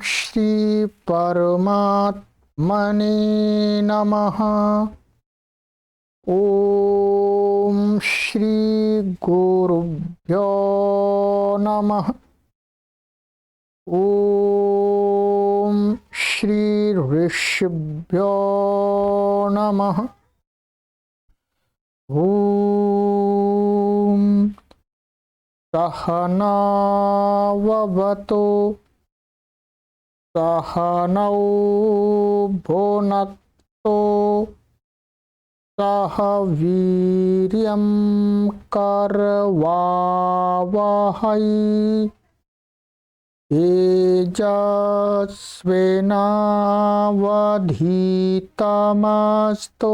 श्री परमात्मने नमः। ओम श्री गुरुभ्यो नमः। ओम श्री ऋषिभ्यो नमः। ओम सहनाववतु सहनौ भुनक्तु सह वीर्यं करवावहै तेजस्विनावधीतमस्तु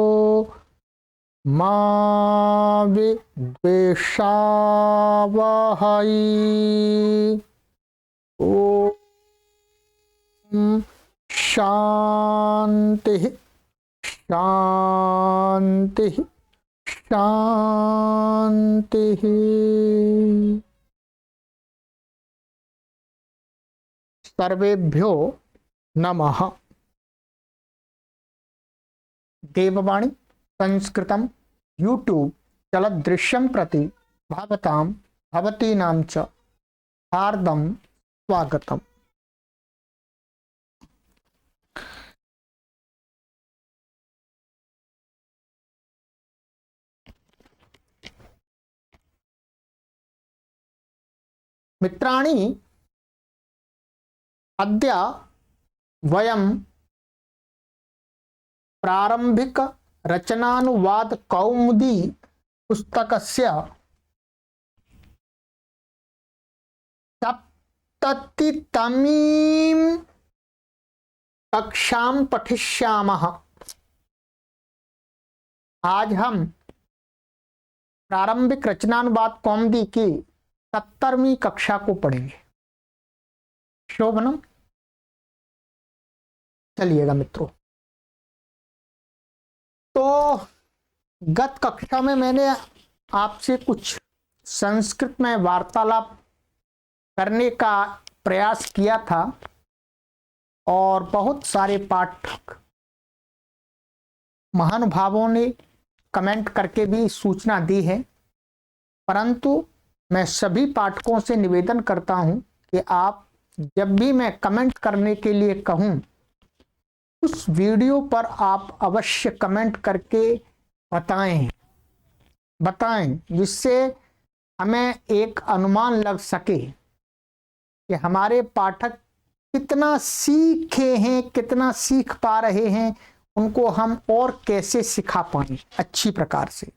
मा विद्विषावहै। ओम शांति शांति शांति। सर्वेभ्यो नमः। देववाणी संस्कृतम यूट्यूब चलदृश्यं प्रति भवतां भवतीनां च हार्दं स्वागतम्। मित्राणि, अद्य वयं प्रारंभिक रचनानुवाद कौमुदी पुस्तकस्य 70तमीं कक्षां पठिष्यामः। आज हम प्रारंभिक रचनानुवाद कौमुदी की 70वीं कक्षा को पढ़ेंगे। शोभनम, चलिएगा मित्रों। तो गत कक्षा में मैंने आपसे कुछ संस्कृत में वार्तालाप करने का प्रयास किया था और बहुत सारे पाठक महानुभावों ने कमेंट करके भी सूचना दी है, परंतु मैं सभी पाठकों से निवेदन करता हूं कि आप जब भी मैं कमेंट करने के लिए कहूं, उस वीडियो पर आप अवश्य कमेंट करके बताएं, जिससे हमें एक अनुमान लग सके कि हमारे पाठक कितना सीखे हैं, कितना सीख पा रहे हैं, उनको हम और कैसे सिखा पाएं अच्छी प्रकार से।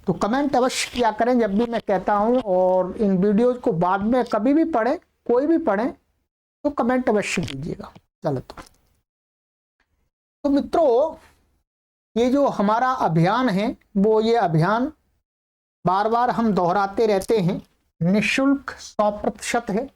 तो कमेंट अवश्य किया करें जब भी मैं कहता हूं, और इन वीडियोज को बाद में कभी भी पढ़ें, कोई भी पढ़ें तो कमेंट अवश्य कीजिएगा। चलो तो मित्रों, ये जो हमारा अभियान है वो ये अभियान बार बार हम दोहराते रहते हैं। निःशुल्क 100% है।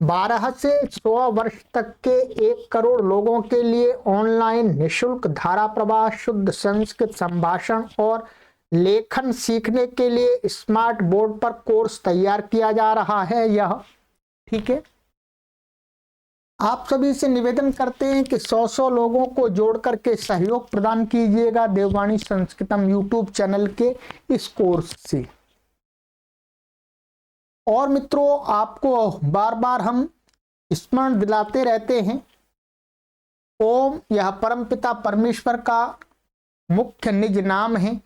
12 से 100 वर्ष तक के 1 करोड़ लोगों के लिए ऑनलाइन निःशुल्क धारा प्रवाह, शुद्ध संस्कृत संभाषण और लेखन सीखने के लिए स्मार्ट बोर्ड पर कोर्स तैयार किया जा रहा है। यह ठीक है। आप सभी से निवेदन करते हैं कि 100 लोगों को जोड़ करके सहयोग प्रदान कीजिएगा देववाणी संस्कृतम यूट्यूब चैनल के इस कोर्स से। और मित्रों, आपको बार बार हम स्मरण दिलाते रहते हैं, ओम यह परमपिता परमेश्वर का मुख्य निज नाम है।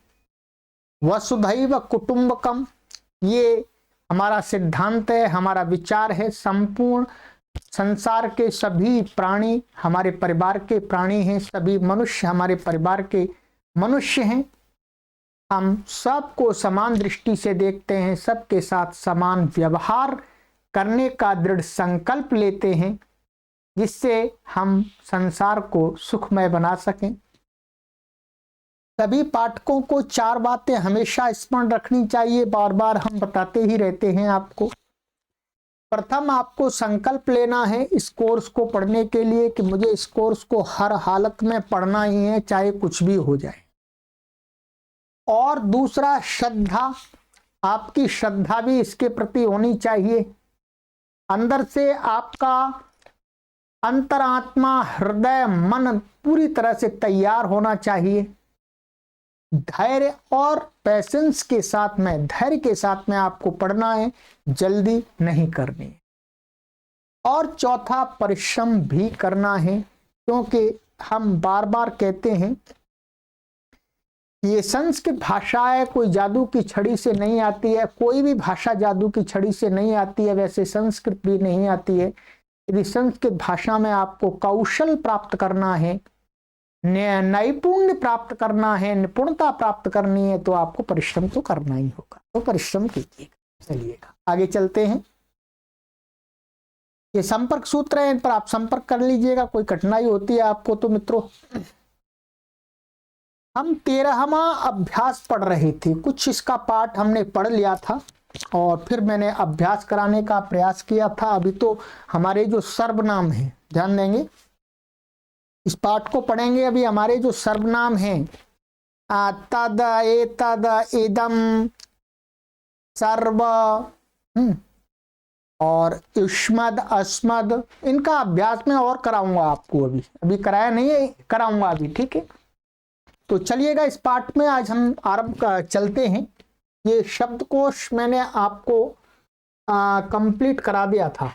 वसुधैव कुटुंबकम, ये हमारा सिद्धांत है, हमारा विचार है। संपूर्ण संसार के सभी प्राणी हमारे परिवार के प्राणी हैं, सभी मनुष्य हमारे परिवार के मनुष्य हैं। हम सबको समान दृष्टि से देखते हैं, सबके साथ समान व्यवहार करने का दृढ़ संकल्प लेते हैं, जिससे हम संसार को सुखमय बना सकें। सभी पाठकों को 4 बातें हमेशा स्मरण रखनी चाहिए, बार बार हम बताते ही रहते हैं आपको। प्रथम, आपको संकल्प लेना है इस कोर्स को पढ़ने के लिए कि मुझे इस कोर्स को हर हालत में पढ़ना ही है, चाहे कुछ भी हो जाए। और दूसरा, श्रद्धा, आपकी श्रद्धा भी इसके प्रति होनी चाहिए अंदर से आपका अंतरात्मा, हृदय, मन पूरी तरह से तैयार होना चाहिए। धैर्य और पेशेंस के साथ में, धैर्य के साथ में आपको पढ़ना है, जल्दी नहीं करनी है। और चौथा, परिश्रम भी करना है, क्योंकि हम बार बार कहते हैं ये संस्कृत भाषा है, कोई जादू की छड़ी से नहीं आती है। कोई भी भाषा जादू की छड़ी से नहीं आती है, वैसे संस्कृत भी नहीं आती है। यदि संस्कृत भाषा में आपको कौशल प्राप्त करना है, नैपुण्य प्राप्त करना है, निपुणता प्राप्त करनी है, तो आपको परिश्रम तो करना ही होगा। तो परिश्रम कीजिएगा। चलिएगा आगे चलते हैं। ये संपर्क सूत्र है, इन पर आप संपर्क कर लीजिएगा। कोई कठिनाई होती है आपको तो मित्रों, हम 13वां अभ्यास पढ़ रहे थे, कुछ इसका पाठ हमने पढ़ लिया था और फिर मैंने अभ्यास कराने का प्रयास किया था। अभी तो हमारे जो सर्वनाम है, ध्यान देंगे, इस पाठ को पढ़ेंगे। अभी हमारे जो सर्वनाम हैं, तद, एतद, इदम, सर्व और युष्मद, अस्मद, इनका अभ्यास में और कराऊंगा आपको। अभी कराया नहीं है, कराऊंगा अभी, ठीक है। तो चलिएगा इस पाठ में आज हम आरंभ चलते हैं। ये शब्दकोश मैंने आपको कंप्लीट करा दिया था,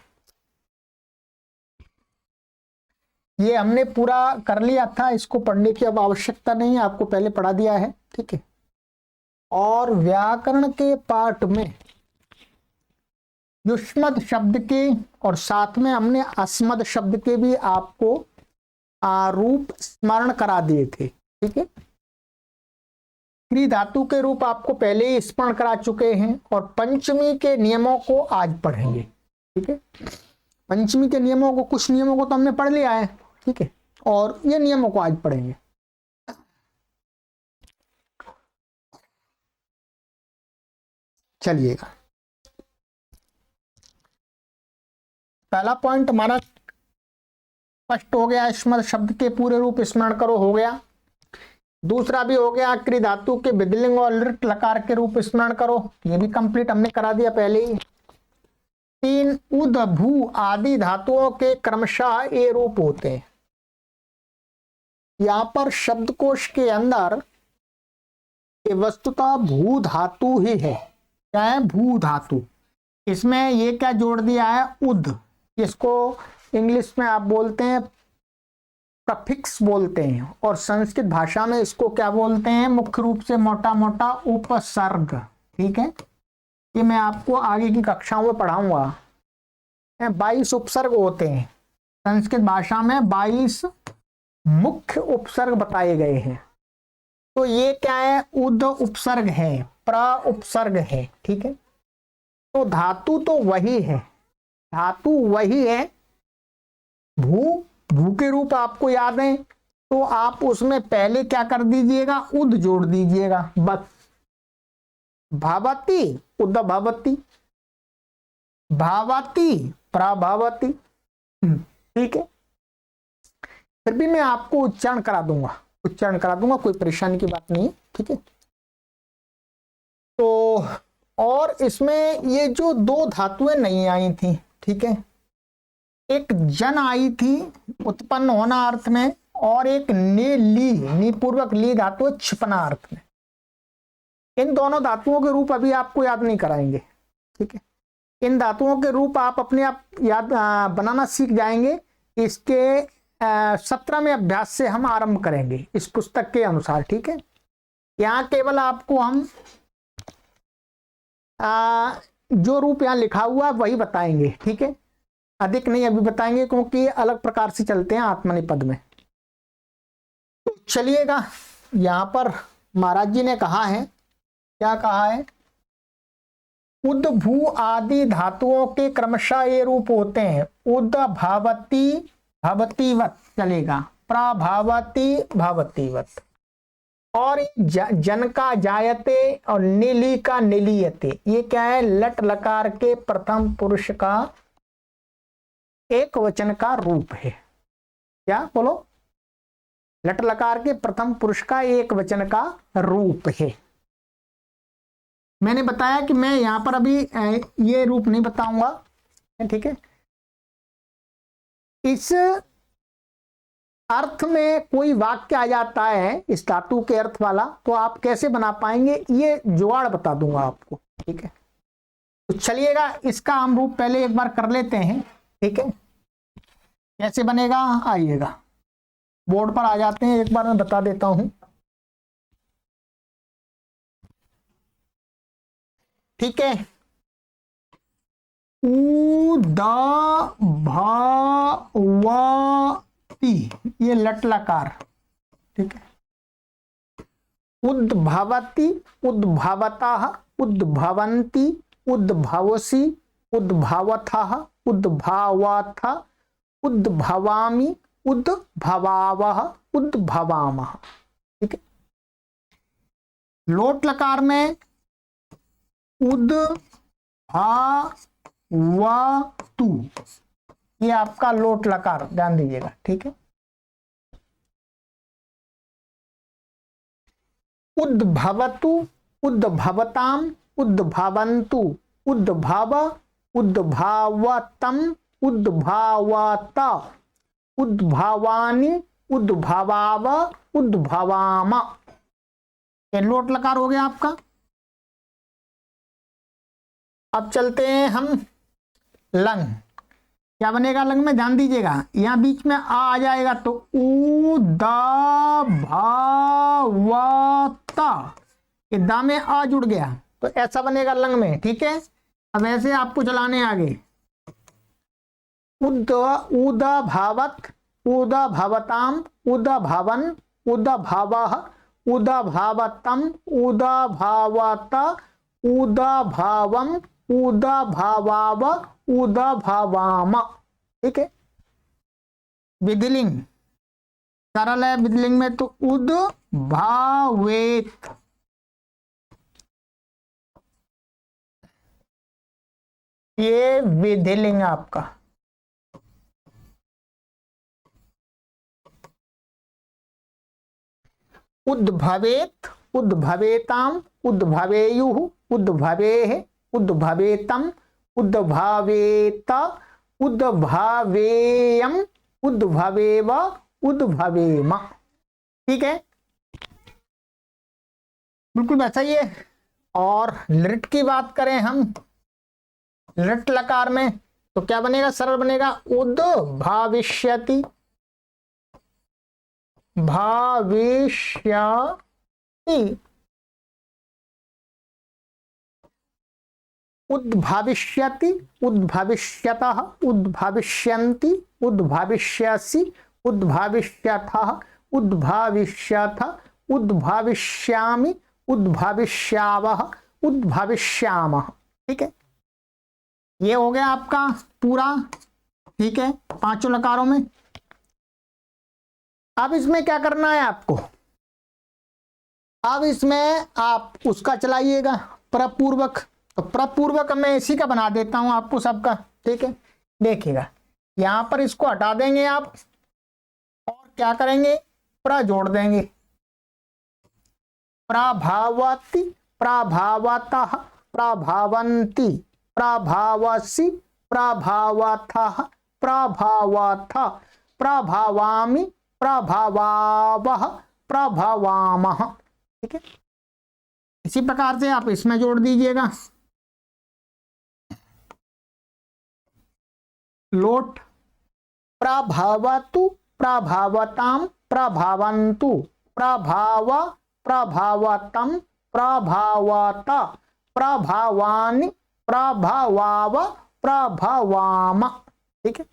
ये हमने पूरा कर लिया था, इसको पढ़ने की अब आवश्यकता नहीं है, आपको पहले पढ़ा दिया है, ठीक है। और व्याकरण के पाठ में युष्मद शब्द के और साथ में हमने अस्मद शब्द के भी आपको रूप स्मरण करा दिए थे, ठीक है। क्री धातु के रूप आपको पहले ही स्मरण करा चुके हैं और पंचमी के नियमों को आज पढ़ेंगे, ठीक है। पंचमी के नियमों को, कुछ नियमों को तो हमने पढ़ लिया है, ठीक है, और ये नियमों को आज पढ़ेंगे। चलिएगा, पहला पॉइंट हमारा स्पष्ट हो गया, स्मृत शब्द के पूरे रूप स्मरण करो, हो गया। दूसरा भी हो गया, क्रि धातु के विधिलिंग और लृट लकार के रूप स्मरण करो, ये भी कंप्लीट हमने करा दिया पहले ही। 3, उद, भू आदि धातुओं के क्रमशः ये रूप होते हैं। यहां पर शब्दकोश के अंदर ये वस्तुतः भू धातु ही है। क्या है? भू धातु। इसमें ये क्या जोड़ दिया है? उद, इसको इंग्लिश में आप बोलते हैं प्रफिक्स बोलते हैं, और संस्कृत भाषा में इसको क्या बोलते हैं? मुख्य रूप से मोटा मोटा उपसर्ग, ठीक है। ये मैं आपको आगे की कक्षाओं में पढ़ाऊंगा। 22 उपसर्ग होते हैं संस्कृत भाषा में, 22 मुख्य उपसर्ग बताए गए हैं। तो ये क्या है? उद उपसर्ग है, प्र उपसर्ग है, ठीक है। तो धातु तो वही है, धातु वही है। भू, भू के रूप आपको याद है, तो आप उसमें पहले क्या कर दीजिएगा? उद जोड़ दीजिएगा, बस। भावती, उद भावती, भावती, प्रभावती, ठीक है। फिर भी मैं आपको उच्चारण करा दूंगा, उच्चारण करा दूंगा, कोई परेशानी की बात नहीं है, ठीक है। तो और इसमें ये जो 2 धातुएं नहीं आई थी, ठीक है, एक जन आई थी उत्पन्न होना अर्थ में, और एक ने, ली पूर्वक ली धातु छिपना अर्थ में। इन दोनों धातुओं के रूप अभी आपको याद नहीं कराएंगे, ठीक है। इन धातुओं के रूप आप अपने आप याद बनाना सीख जाएंगे। इसके 17वें अभ्यास से हम आरंभ करेंगे इस पुस्तक के अनुसार, ठीक है। यहाँ केवल आपको हम जो रूप यहाँ लिखा हुआ है वही बताएंगे, ठीक है, अधिक नहीं अभी बताएंगे, क्योंकि अलग प्रकार से चलते हैं आत्मनिपद में। तो चलिएगा, यहाँ पर महाराज जी ने कहा है, क्या कहा है? उद, भू आदि धातुओं के क्रमशः ये रूप होते हैं। उद भावती, भवतीवत चलेगा, प्रभावती, भवतीवत। और जन का जायते और नीली का निलीयते, ये क्या है? लट लकार के प्रथम पुरुष का एक वचन का रूप है। क्या बोलो? लट लकार के प्रथम पुरुष का एक वचन का रूप है। मैंने बताया कि मैं यहां पर अभी ये रूप नहीं बताऊंगा, ठीक है। इस अर्थ में कोई वाक्य आ जाता है इस धातु के अर्थ वाला, तो आप कैसे बना पाएंगे, ये जुगाड़ बता दूंगा आपको। ठीक है, तो चलिएगा इसका हम रूप पहले एक बार कर लेते हैं। ठीक है, कैसे बनेगा, आइएगा बोर्ड पर आ जाते हैं, एक बार मैं बता देता हूं। ठीक है, उद्भवती, ये लट लकार। ठीक है, उद्भवती, उद्भवतः, उद्भवन्ति, उद्भवसि, उद्भवथः, उद्भवथ, उद्भवामि, उद्भवावः, उद्भवामः। ठीक है, लोट लकार में उद्भवतु, ये आपका लोट लकार, ध्यान दीजिएगा। ठीक है, उद्भवतु, उद्भवताम, उद्भवन्तु, उद्भव, उद्भवतम, उद्भवत, उद्भवानि, उद्भवाव, उद्भवाम। ये लोट लकार हो गया आपका। अब चलते हैं हम लंग। क्या बनेगा लंग में, ध्यान दीजिएगा, यहां बीच में आ जाएगा तो उद्भवता, ये दा में आ जुड़ गया तो ऐसा बनेगा लंग में। ठीक है, अब ऐसे आपको चलाने आगे, उद्भवत, उद्भवताम, उद्भवन, उद्भवः, उद्भवतम, उद्भवत, उद्भवम, उद्भवाव, उद्भवाम। ठीक है, विधिलिंग सरल है, विधिलिंग में तो उद्भावेत, ये विधिलिंग आपका। उद्भवेत, उद्भवेताम, उद्भवेयुः, उद्भवेः, उद्भवेतम, उद्भवेत, उद्भवेयम, उद्भवेव, उद्भवेम। ठीक है, बिल्कुल वैसा ही है। और लिट की बात करें हम, लिट लकार में तो क्या बनेगा, सरल बनेगा, उद्भाविष्यति, भाविष्यति, उद्भाविष्यति, उद्भाविष्यतः, उद्भाविष्यन्ति, उद्भाविष्यसि, उद्भाविष्यथः, उद्भाविष्यथ, उद्भाविष्यामि, उद्भाविष्यावः, उद्भाविष्यामः। ठीक है, ये हो गया आपका पूरा। ठीक है, पांचों लकारों में। अब इसमें क्या करना है आपको, अब इसमें आप उसका चलाइएगा प्रपूर्वक, तो प्रपूर्वक मैं इसी का बना देता हूं आपको सबका। ठीक है, देखिएगा यहां पर इसको हटा देंगे आप और क्या करेंगे, प्र जोड़ देंगे, प्रभावति, प्रभावतः, प्रभावन्ति, प्रभावसि, प्रभावथः, प्रभावथ, प्रभावामि, प्रभावावः, प्रभावामः। ठीक है, इसी प्रकार से आप इसमें जोड़ दीजिएगा, लोट, प्रभावतु, प्रभावताम, प्रभावन्तु, प्रभाव, प्रभावतम, प्रभावत, प्रभावानि, प्रभावाव, प्रभावाम। ठीक है,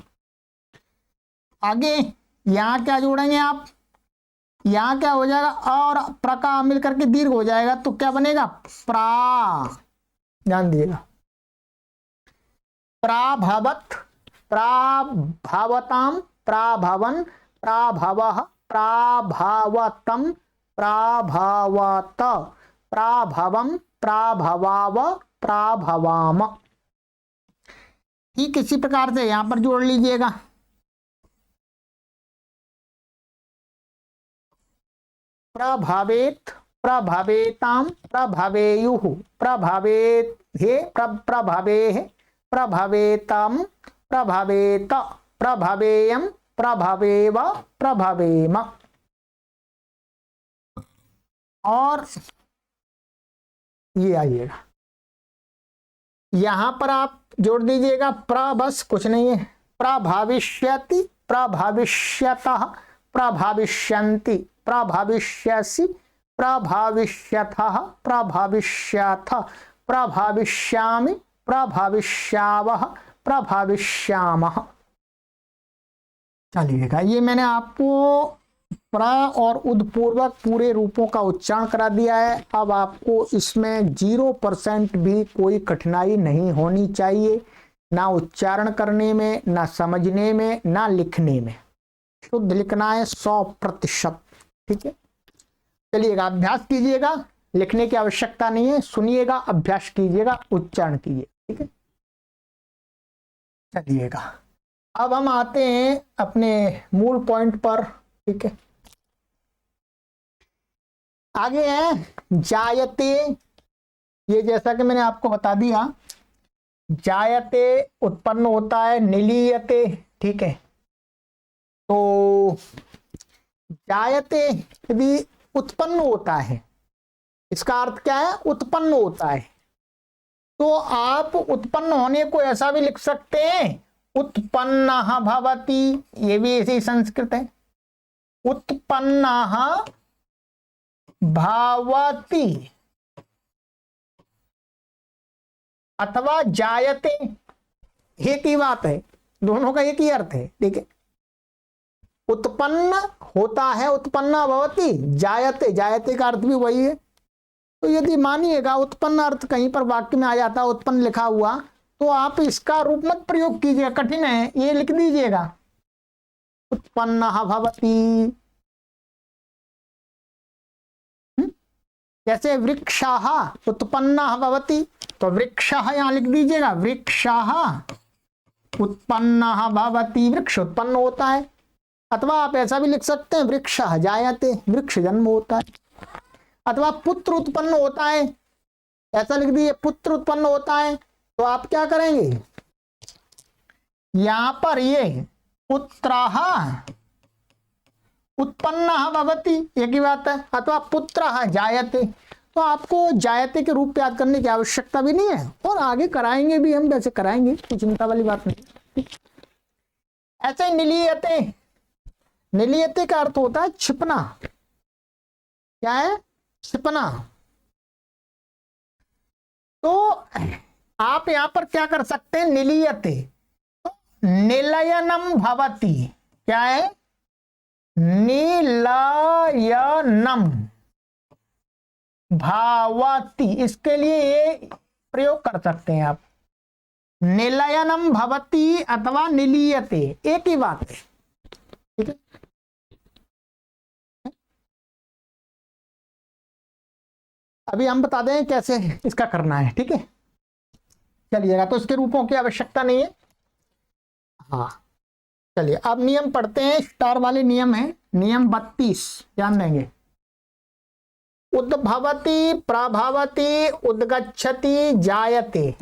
आगे यहां क्या जोड़ेंगे आप, यहां क्या हो जाएगा, और प्र का मिलकर के दीर्घ हो जाएगा तो क्या बनेगा, प्रा, ध्यान दीजिएगा, प्राभवत, प्राभावताम, प्राभवन, प्राभवः, प्राभावतम, प्राभावत, प्राभवम, प्राभवाव, प्राभवाम। ठीक इसी प्रकार से यहां पर जोड़ लीजिएगा, प्रभावेत, प्रभावेताम, प्रभावेयुः, प्रभावेहे, प्रभावेः, प्रभवेतम, प्रभवेत, प्रभवेयम, प्रभवेव, प्रभवेम। और ये आइएगा, यहां पर आप जोड़ दीजिएगा प्र, बस कुछ नहीं है। प्रभविष्यति, प्रभविष्यतः, प्रभविष्यन्ति, प्रभविष्यसि, प्रभविष्यथः, प्रभविष्यथ, प्रभविष्यामि, प्रभविष्यावः, प्रभविष्यामः। चलिएगा, ये मैंने आपको प्र और उदपूर्वक पूरे रूपों का उच्चारण करा दिया है। अब आपको इसमें 0% भी कोई कठिनाई नहीं होनी चाहिए, ना उच्चारण करने में, ना समझने में, ना लिखने में। शुद्ध लिखना है 100%। ठीक है, चलिएगा अभ्यास कीजिएगा, लिखने की आवश्यकता नहीं है, सुनिएगा, अभ्यास कीजिएगा, उच्चारण कीजिए। ठीक है, चलिएगा अब हम आते हैं अपने मूल पॉइंट पर। ठीक है, आगे है जायते। ये जैसा कि मैंने आपको बता दिया, जायते उत्पन्न होता है, निलीयते। ठीक है, तो जायते यदि उत्पन्न होता है, इसका अर्थ क्या है? उत्पन्न होता है। तो आप उत्पन्न होने को ऐसा भी लिख सकते हैं, उत्पन्नः भवति, ये भी ऐसे ही संस्कृत है। उत्पन्नः भवति अथवा जायते, एक ही बात है, दोनों का एक ही अर्थ है। ठीक है, उत्पन्न होता है, उत्पन्न भवति, जायते, जायते का अर्थ भी वही है। तो यदि मानिएगा उत्पन्न अर्थ कहीं पर वाक्य में आ जाता है, उत्पन्न लिखा हुआ, तो आप इसका रूप मत प्रयोग कीजिएगा, कठिन है, ये लिख दीजिएगा उत्पन्नः भवति। जैसे वृक्षः उत्पन्नः भवति, तो वृक्षः यहां लिख दीजिएगा, वृक्षः उत्पन्नः भवति, वृक्ष उत्पन्न होता है। अथवा आप ऐसा भी लिख सकते हैं, वृक्षः जायते, वृक्ष जन्म होता है। अथवा पुत्र उत्पन्न होता है, ऐसा लिख दीजिए, पुत्र उत्पन्न होता है। तो आप क्या करेंगे, यहां पर ये पुत्रः उत्पन्नः भवति, एक ही बात है। अथवा पुत्रः जायते, तो आपको जायते के रूप याद करने की आवश्यकता भी नहीं है, और आगे कराएंगे भी हम, वैसे कराएंगे, कोई चिंता वाली बात नहीं। ऐसे ही निलीयते, निलीयते का अर्थ होता है छिपना। क्या है? छिपना। तो आप यहां पर क्या कर सकते हैं, निलीयते, तो निलयनम भवति। क्या है? निलयनम भवति, इसके लिए ये प्रयोग कर सकते हैं आप, निलयनम भवति अथवा निलीयते, एक ही बात है। ठीक है, अभी हम बता दें कैसे इसका करना है। ठीक है, चलिएगा, तो इसके रूपों की आवश्यकता नहीं है। हाँ, चलिए अब नियम पढ़ते हैं, स्टार वाले नियम है, नियम 32 ध्यान देंगे। उद्भवति, प्रभवति, उद्गच्छति, जायते,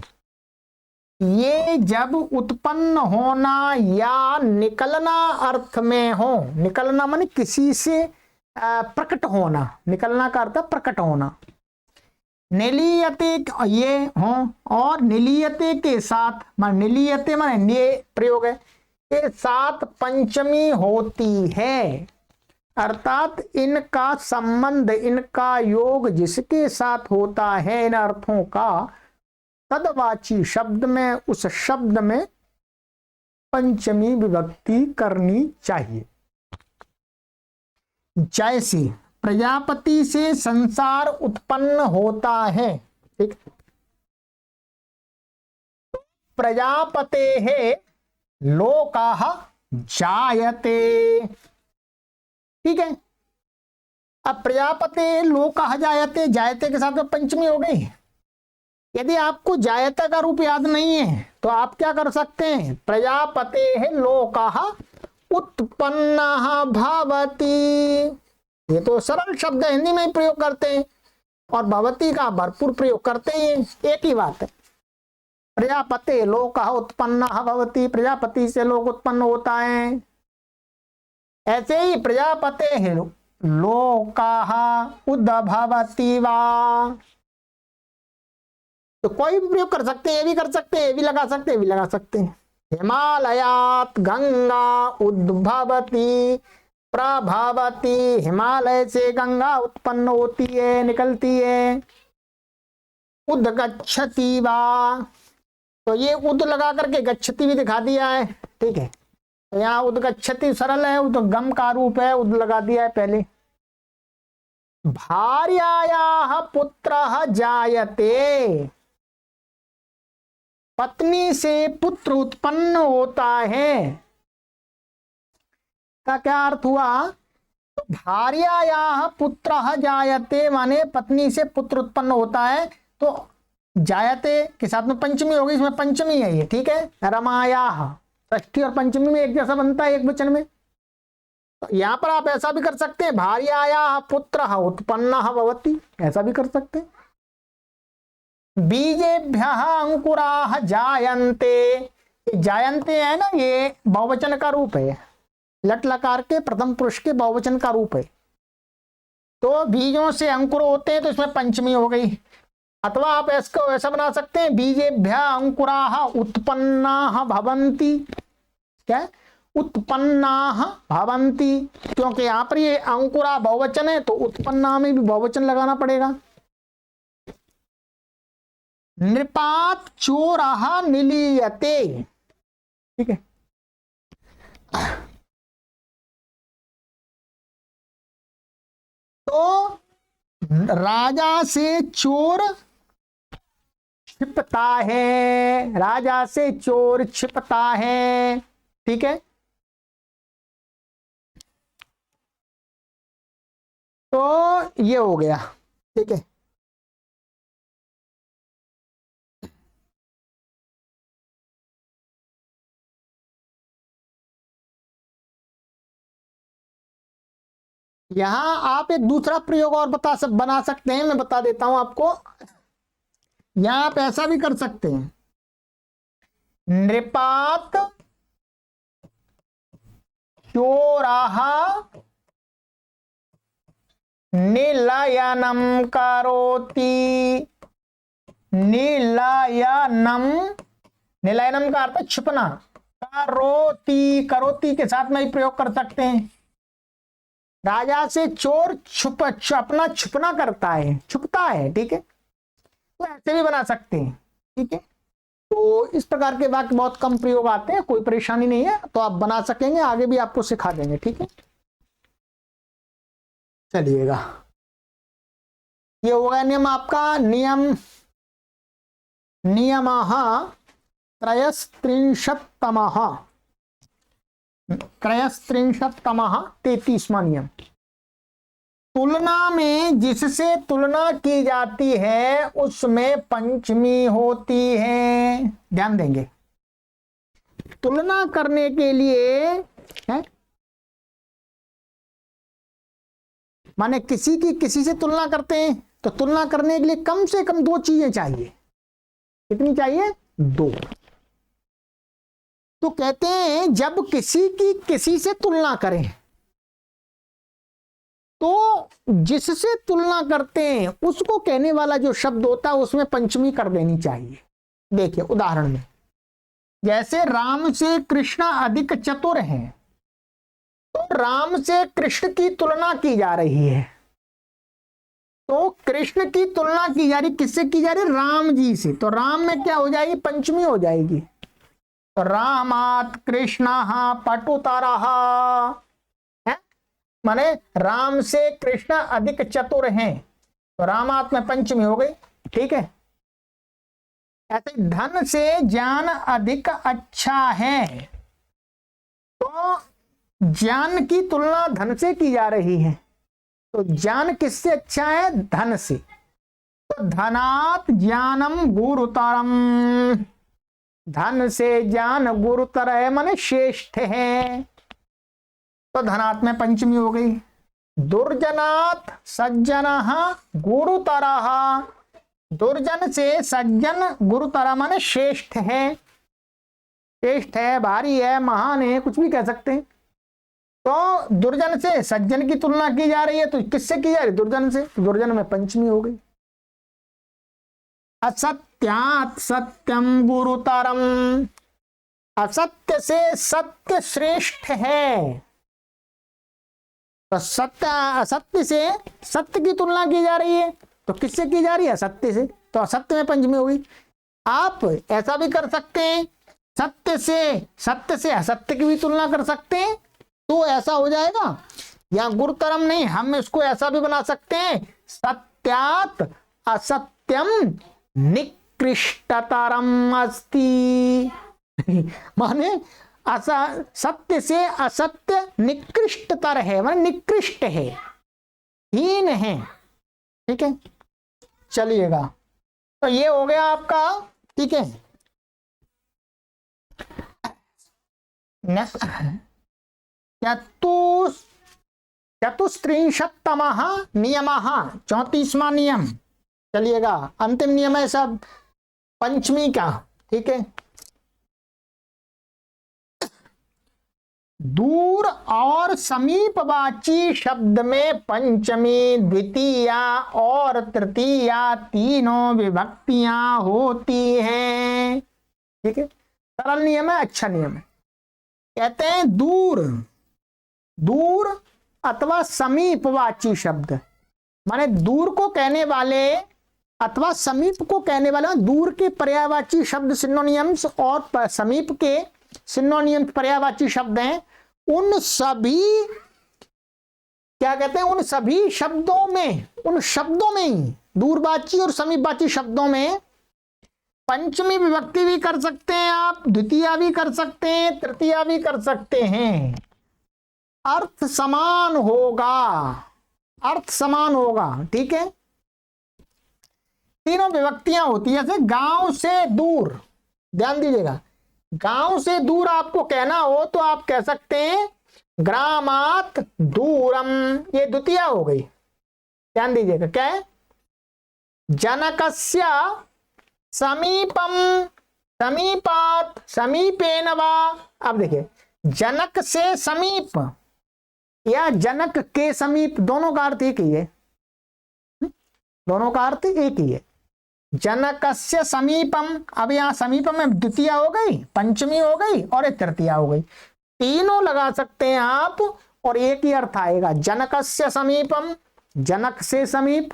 ये जब उत्पन्न होना या निकलना अर्थ में हो, निकलना माने किसी से प्रकट होना, निकलना का अर्थ प्रकट होना, निलीयते ये हो, और निलीयते के साथ, निलीयते माने ये प्रयोग है, के साथ पंचमी होती है, अर्थात इनका संबंध, इनका योग जिसके साथ होता है इन अर्थों का, तदवाची शब्द में, उस शब्द में पंचमी विभक्ति करनी चाहिए। जैसे प्रजापति से संसार उत्पन्न होता है। ठीक, प्रजापते है लोकाः जायते। ठीक है, अब प्रजापते लोकाः जायते, जायते के साथ में पंचमी हो गई। यदि आपको जायते का रूप याद नहीं है तो आप क्या कर सकते हैं, प्रजापते है लोकाः उत्पन्नः भवति, ये तो सरल शब्द है, हिंदी में ही प्रयोग करते हैं, और भवती का भरपूर प्रयोग करते हैं, एक ही बात है। प्रजापते लोकः उत्पन्नः भवति, प्रजापति से लोक उत्पन्न होता है। ऐसे ही प्रजापते लोकाः उद्भवति वा, तो कोई भी प्रयोग कर सकते हैं, ये भी कर सकते हैं, ये भी लगा सकते हैं, ये भी लगा सकते हैं। हिमालयात गंगा उद्भवती प्रभावती, हिमालय से गंगा उत्पन्न होती है, निकलती है। उद्गच्छति वा, तो ये उद लगा करके गच्छति भी दिखा दिया है, ठीक है। तो यहाँ उद्गच्छति सरल है, उद्गम का रूप है, उद लगा दिया है पहले। भार्यायाः पुत्रः जायते, पत्नी से पुत्र उत्पन्न होता है, का क्या अर्थ हुआ? तो भार्यायाः पुत्रः जायते माने पत्नी से पुत्र उत्पन्न होता है, तो जायते के साथ में पंचमी होगी, इसमें पंचमी है ये, ठीक है। रमायाः षष्ठी और पंचमी में एक जैसा बनता है एक वचन में। तो यहां पर आप ऐसा भी कर सकते हैं, भार्यायाः पुत्रः उत्पन्नः भवति, ऐसा भी कर सकते हैं। बीजेभ्यः अंकुराः जायन्ते, जायन्ते है ना, ये बहुवचन का रूप है, लट लकार के प्रथम पुरुष के बहुवचन का रूप है। तो बीजों से अंकुर होते हैं, तो इसमें पंचमी हो गई। अथवा आप इसको ऐसा बना सकते हैं, बीजेभ्यः अंकुराः उत्पन्नाः भवन्ति, क्या उत्पन्नाः भवन्ति, क्योंकि यहाँ पर ये अंकुरा बहुवचन है, तो उत्पन्ना में भी बहुवचन लगाना पड़ेगा। नृपात चोरः निलीयते, ठीक है। तो राजा से चोर छिपता है, राजा से चोर छिपता है, ठीक है। तो ये हो गया, ठीक है। यहां आप एक दूसरा प्रयोग और बना सकते हैं, मैं बता देता हूं आपको। यहां आप ऐसा भी कर सकते हैं, नृपात चोराः निलयनम करोति, निलयनम, निलयनम का अर्थ छुपना, करोति, करोति के साथ में ही प्रयोग कर सकते हैं। राजा से चोर अपना छुपना करता है, छुपता है, ठीक है। तो ऐसे भी बना सकते हैं, ठीक है। तो इस प्रकार के वाक्य बहुत कम प्रयोग आते हैं, कोई परेशानी नहीं है, तो आप बना सकेंगे, आगे भी आपको सिखा देंगे, ठीक है। चलिएगा, ये हो गया नियम आपका। नियमः त्रयस्त्रिंशत्तमः 33वां नियम। तुलना में जिससे तुलना की जाती है उसमें पंचमी होती है, ध्यान देंगे। तुलना करने के लिए है, माने किसी की किसी से तुलना करते हैं, तो तुलना करने के लिए कम से कम दो चीजें चाहिए। कितनी चाहिए? दो। तो कहते हैं जब किसी की किसी से तुलना करें, तो जिससे तुलना करते हैं उसको कहने वाला जो शब्द होता है उसमें पंचमी कर देनी चाहिए। देखिए उदाहरण में, जैसे राम से कृष्ण अधिक चतुर हैं, तो राम से कृष्ण की तुलना की जा रही है, तो कृष्ण की तुलना की जा रही, किससे की जा रही? राम जी से। तो राम में क्या हो जाएगी? पंचमी हो जाएगी। तो रामात कृष्णः पटुतरः है, माने राम से कृष्ण अधिक चतुर हैं, तो रामात में पंचमी हो गई, ठीक है। ऐसे धन से ज्ञान अधिक अच्छा है, तो ज्ञान की तुलना धन से की जा रही है, तो ज्ञान किससे अच्छा है? धन से। तो धनात ज्ञानम गुरुतरम, धन से ज्ञान गुरुतर है, माने श्रेष्ठ है, तो धनात में पंचमी हो गई। दुर्जनात सज्जनः गुरुतरः, दुर्जन से सज्जन गुरुतर माने श्रेष्ठ है, श्रेष्ठ है, भारी है, महान है, कुछ भी कह सकते हैं। तो दुर्जन से सज्जन की तुलना की जा रही है, तो किससे की जा रही है? दुर्जन से। दुर्जन में पंचमी हो गई। असत्यात् सत्यम गुरुतरम, असत्य से सत्य श्रेष्ठ है। तो सत्य, असत्य से सत्य की तुलना की जा रही है, तो किससे की जा रही है? असत्य से। तो असत्य में पंचमी हो गई। आप ऐसा भी कर सकते हैं, सत्य से असत्य की भी तुलना कर सकते हैं, तो ऐसा हो जाएगा। या गुरुतरम नहीं, हम इसको ऐसा भी बना सकते हैं, सत्यात् असत्यम निकृष्टतरम अस्ति। माने सत्य से असत्य निकृष्टतर है, माने निकृष्ट है, हीन है। ठीक है, चलिएगा। तो ये हो गया आपका। ठीक है, चतुस्त्रिंशत्तमः नियमः, 34वां नियम। चलिएगा, अंतिम नियम है सब पंचमी का। ठीक है, दूर और समीपवाची शब्द में पंचमी, द्वितीया और तृतीया तीनों विभक्तियां होती हैं। ठीक है, सरल नियम है, अच्छा नियम है। कहते हैं दूर, दूर अथवा समीपवाची शब्द, माने दूर को कहने वाले अथवा समीप को कहने वाले, दूर के पर्यायवाची शब्द सिनोनियम्स और समीप के सिनोनियम्स पर्यायवाची शब्द हैं। उन सभी, क्या कहते हैं, उन सभी शब्दों में, उन शब्दों में ही, दूरवाची और समीपवाची शब्दों में पंचमी विभक्ति भी कर सकते हैं आप, द्वितीया भी कर सकते हैं, तृतीया भी कर सकते हैं। अर्थ समान होगा, अर्थ समान होगा। ठीक है, तीनों विभक्तियां होती है। जैसे गांव से दूर, ध्यान दीजिएगा, गांव से दूर आपको कहना हो तो आप कह सकते हैं ग्रामात् दूरम, ये द्वितीया हो गई। ध्यान दीजिएगा, क्या है? जनकस्य समीपम, समीपात, समीपेन वा। अब देखिए, जनक से समीप या जनक के समीप, दोनों का अर्थ एक ही है, दोनों का अर्थ एक ही है। जनकस्य समीपम, अब यहां समीपम में द्वितीया हो गई, पंचमी हो गई और एक तृतीया हो गई। तीनों लगा सकते हैं आप और एक ही अर्थ आएगा। जनकस्य समीपम, जनक से समीप,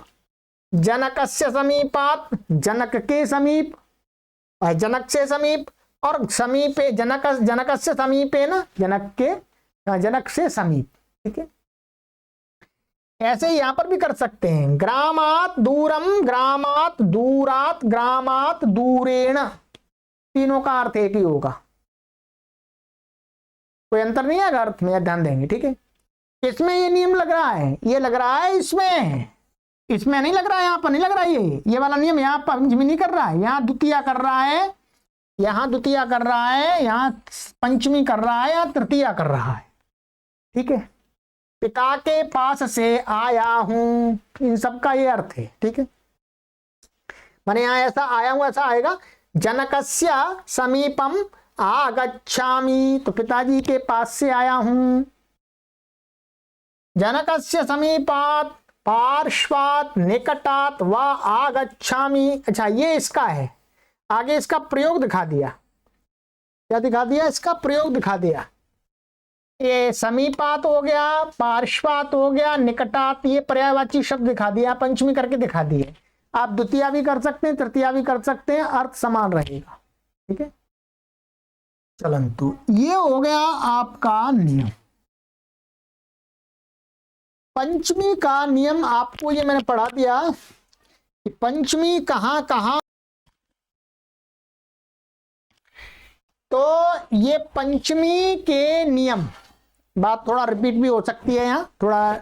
जनकस्य समीपात, जनक के समीप, और जनक से समीप, और समीपे जनक, जनकस्य समीपे ना, जनक के, जनक से समीप। ठीक है, ऐसे यहां पर भी कर सकते हैं। ग्रामात दूरम, ग्रामात दूरात, ग्रामात दूरेण, तीनों का अर्थ एक ही होगा, कोई अंतर नहीं आएगा अर्थ में, ध्यान देंगे। ठीक है, इसमें ये नियम लग रहा है, ये लग रहा है इसमें, इसमें नहीं लग रहा है, यहां पर नहीं लग रहा है, ये वाला नियम यहां पर पंचमी नहीं कर रहा है, यहां द्वितीया कर रहा है, यहां द्वितीया कर रहा है, यहां पंचमी कर रहा है, यहां तृतीया कर रहा है। ठीक है, पिता के पास से आया हूं, इन सब का ये अर्थ है। ठीक है, माने यहां ऐसा आया हूं, ऐसा आएगा। जनकस्य समीपम आगच्छामि, तो पिताजी के पास से आया हूं। जनकस्य समीपात, पार्श्वात, निकटात व आगच्छामि। अच्छा, ये इसका है, आगे इसका प्रयोग दिखा दिया। क्या दिखा दिया? इसका प्रयोग दिखा दिया। ये समीपात हो गया, पार्श्वात हो गया, निकटात, ये पर्यायवाची शब्द दिखा दिया, पंचमी करके दिखा दिए। आप द्वितीया भी कर सकते हैं, तृतीया भी कर सकते हैं, अर्थ समान रहेगा। ठीक है, चलंतु ये हो गया आपका नियम। पंचमी का नियम आपको ये मैंने पढ़ा दिया कि पंचमी कहां कहां, तो ये पंचमी के नियम, बात थोड़ा रिपीट भी हो सकती है यहाँ थोड़ा।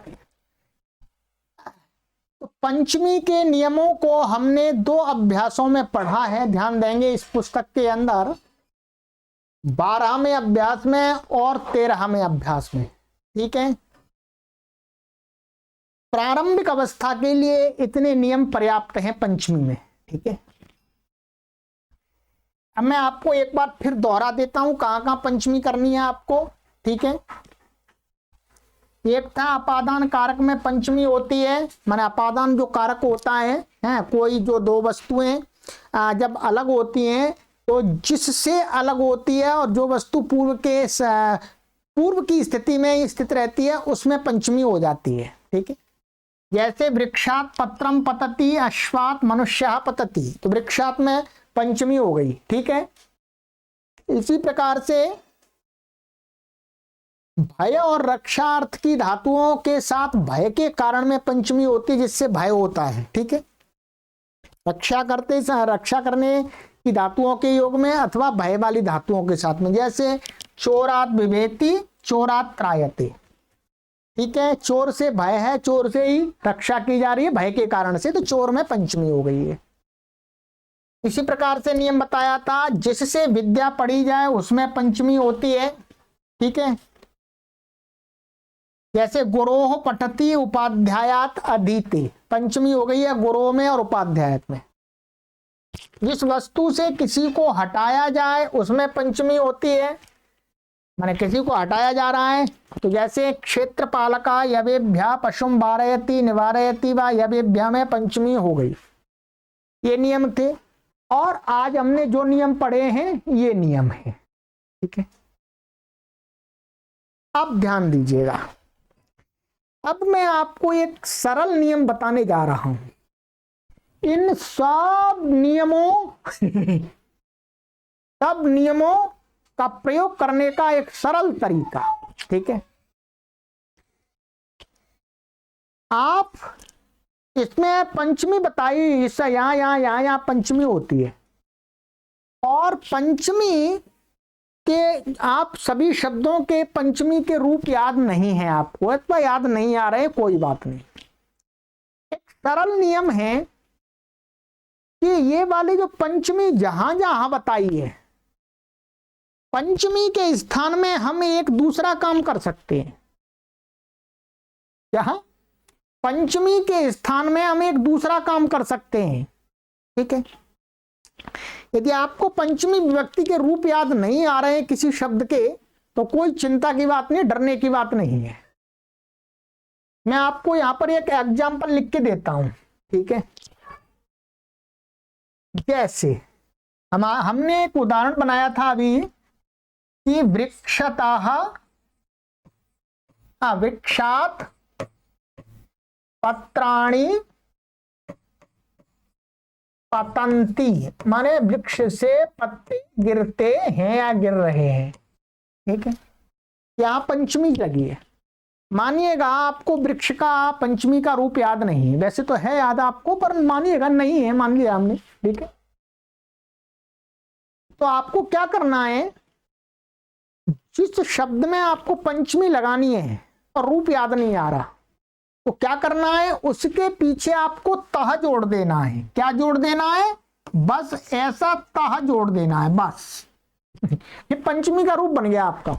तो पंचमी के नियमों को हमने 2 अभ्यासों में पढ़ा है, ध्यान देंगे इस पुस्तक के अंदर, 12वें अभ्यास में और 13वें अभ्यास में। ठीक है, प्रारंभिक अवस्था के लिए इतने नियम पर्याप्त हैं पंचमी में। ठीक है, अब मैं आपको एक बार फिर दोहरा देता हूं कहां कहां पंचमी करनी है आपको। ठीक है, एक था अपादान कारक में पंचमी होती है, माने अपादान जो कारक होता है कोई जो दो वस्तुएं जब अलग होती हैं तो जिससे अलग होती है और जो वस्तु पूर्व की स्थिति में स्थित रहती है उसमें पंचमी हो जाती है। ठीक है, जैसे वृक्षात पत्रम पतति, अश्वात मनुष्य पतति, तो वृक्षात में पंचमी हो गई। ठीक है, इसी प्रकार से भय और रक्षार्थ की धातुओं के साथ भय के कारण में पंचमी होती है, जिससे भय होता है। ठीक है, रक्षा करने की धातुओं के योग में अथवा भय वाली धातुओं के साथ में, जैसे चोरात विभेति, चोरात त्रायते। ठीक है, चोर से भय है, चोर से ही रक्षा की जा रही है भय के कारण से, तो चोर में पंचमी हो गई है। इसी प्रकार से नियम बताया था, जिससे विद्या पढ़ी जाए उसमें पंचमी होती है। ठीक है, जैसे गुरोह पठति उपाध्यायात अधीते, पंचमी हो गई है गुरोह में और उपाध्यायत में। जिस वस्तु से किसी को हटाया जाए उसमें पंचमी होती है, माने किसी को हटाया जा रहा है, तो जैसे क्षेत्रपालका यवेभ्या पशुम वारयति निवारयति व यवेभ्या में पंचमी हो गई। ये नियम थे, और आज हमने जो नियम पढ़े हैं ये नियम है। ठीक है, अब ध्यान दीजिएगा, अब मैं आपको एक सरल नियम बताने जा रहा हूं। इन सब नियमों का प्रयोग करने का एक सरल तरीका। ठीक है, आप इसमें पंचमी बताई, इससे यहां पंचमी होती है, और पंचमी के आप सभी शब्दों के पंचमी के रूप याद नहीं है आपको, अथवा याद नहीं आ रहे, कोई बात नहीं। एक सरल नियम है कि ये वाली जो पंचमी जहां जहां बताई है, पंचमी के स्थान में हम एक दूसरा काम कर सकते हैं। क्या? पंचमी के स्थान में हम एक दूसरा काम कर सकते हैं। ठीक है, यदि आपको पंचमी विभक्ति के रूप याद नहीं आ रहे किसी शब्द के, तो कोई चिंता की बात नहीं, डरने की बात नहीं है। मैं आपको यहां पर एक एग्जाम्पल लिख के देता हूं। ठीक है, जैसे हमने एक उदाहरण बनाया था अभी कि वृक्षात पत्राणि पतंती, माने वृक्ष से पत्ते गिरते हैं या गिर रहे हैं। ठीक है, यहां पंचमी लगी है। मानिएगा आपको वृक्ष का पंचमी का रूप याद नहीं है, वैसे तो है याद आपको, पर मानिएगा नहीं है, मान लिया हमने। ठीक है, तो आपको क्या करना है, जिस शब्द में आपको पंचमी लगानी है और रूप याद नहीं आ रहा, तो क्या करना है, उसके पीछे आपको तह जोड़ देना है। क्या जोड़ देना है? बस ऐसा तह जोड़ देना है, बस। ये पंचमी का रूप बन गया आपका।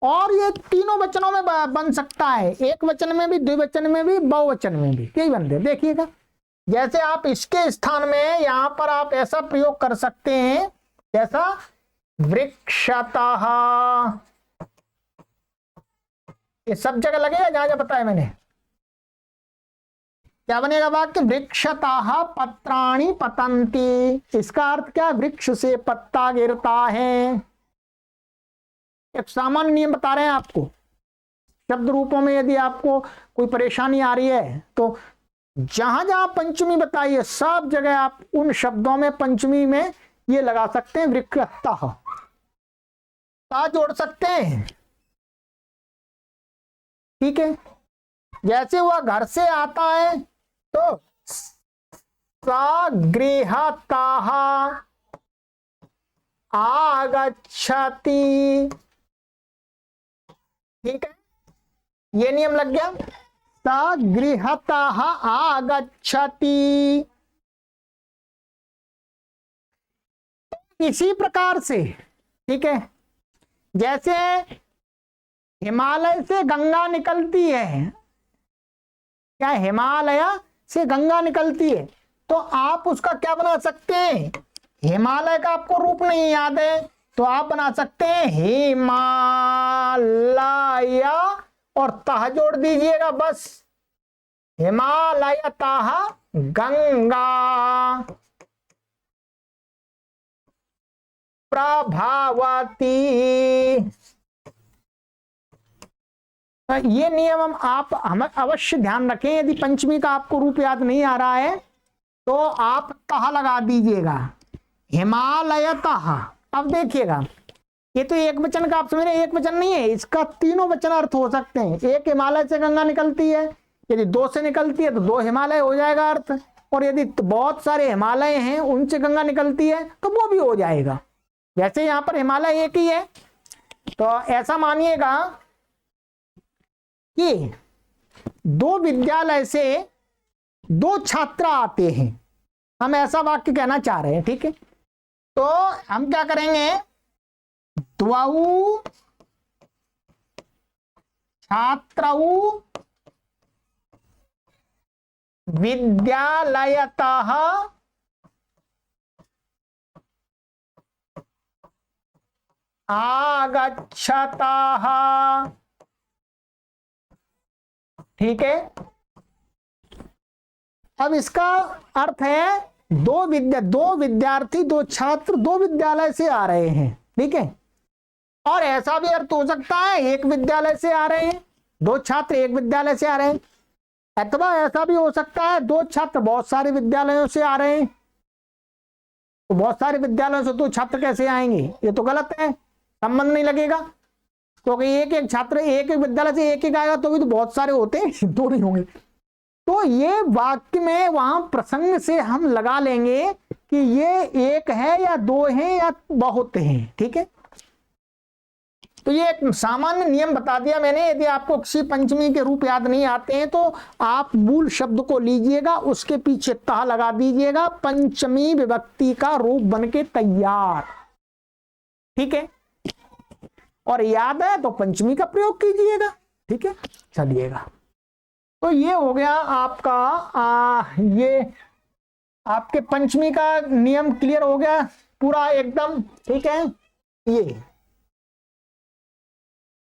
और ये तीनों वचनों में बन सकता है, एक वचन में भी, द्विवचन में भी, बहुवचन में भी, यही बनते। देखिएगा, जैसे आप इसके स्थान में यहां पर आप ऐसा प्रयोग कर सकते हैं, जैसा वृक्षतः, ये सब जगह लगेगा जहां जहां बताया मैंने। क्या बनेगा वाक्य? वृक्षतः पत्राणि पतन्ति। इसका अर्थ क्या? वृक्ष से पत्ता गिरता है। एक सामान्य नियम बता रहे हैं आपको। शब्द रूपों में यदि आपको कोई परेशानी आ रही है, तो जहां जहां पंचमी बताई है सब जगह आप उन शब्दों में पंचमी में ये लगा सकते हैं, वृक्षतः, ता जोड़ सकते हैं। ठीक है, जैसे वह घर से आता है तो सगृहतः आगच्छति। ठीक है, ये नियम लग गया, सगृहतः आगच्छति। इसी प्रकार से, ठीक है, जैसे हिमालय से गंगा निकलती है, क्या हिमालय से गंगा निकलती है, तो आप उसका क्या बना सकते हैं, हिमालय का आपको रूप नहीं याद है तो आप बना सकते हैं हिमालय और तह जोड़ दीजिएगा बस, हिमालय तह गंगा प्रभावती। ये नियम हम अवश्य ध्यान रखें। यदि पंचमी का आपको रूप याद नहीं आ रहा है तो आप तह लगा दीजिएगा, हिमालयतः। अब देखिएगा ये तो एक वचन का आप समझ रहे हैं, एक वचन नहीं है, इसका तीनों वचन अर्थ हो सकते हैं। एक हिमालय से गंगा निकलती है, यदि दो से निकलती है तो दो हिमालय हो जाएगा अर्थ, और यदि बहुत सारे हिमालय हैं उनसे गंगा निकलती है तो वो भी हो जाएगा। वैसे यहाँ पर हिमालय एक ही है, तो ऐसा मानिएगा कि दो विद्यालय से दो छात्र आते हैं, हम ऐसा वाक्य कहना चाह रहे हैं, ठीक है। तो हम क्या करेंगे, द्वौ छात्रौ विद्यालयतः आगच्छतः, ठीक है। अब इसका अर्थ है दो विद्यार्थी, दो छात्र दो विद्यालय से आ रहे हैं, ठीक है। और ऐसा भी अर्थ हो सकता है एक विद्यालय से आ रहे हैं, दो छात्र एक विद्यालय से आ रहे हैं, अथवा ऐसा भी हो सकता है दो छात्र बहुत सारे विद्यालयों से आ रहे हैं। तो बहुत सारे विद्यालयों से दो छात्र कैसे आएंगे, ये तो गलत है, संबंध नहीं लगेगा, क्योंकि एक छात्र एक विद्यालय से एक आएगा तो भी तो बहुत सारे होते हैं, दो नहीं होंगे। तो ये वाक्य में वहां प्रसंग से हम लगा लेंगे कि ये एक है या दो हैं या बहुत हैं, ठीक है। तो ये एक सामान्य नियम बता दिया मैंने। यदि आपको किसी पंचमी के रूप याद नहीं आते हैं तो आप मूल शब्द को लीजिएगा, उसके पीछे ता लगा दीजिएगा, पंचमी विभक्ति का रूप बनके तैयार, ठीक है। और याद है तो पंचमी का प्रयोग कीजिएगा, ठीक है। चलिएगा, तो ये हो गया आपका ये आपके पंचमी का नियम क्लियर हो गया पूरा एकदम, ठीक है। ये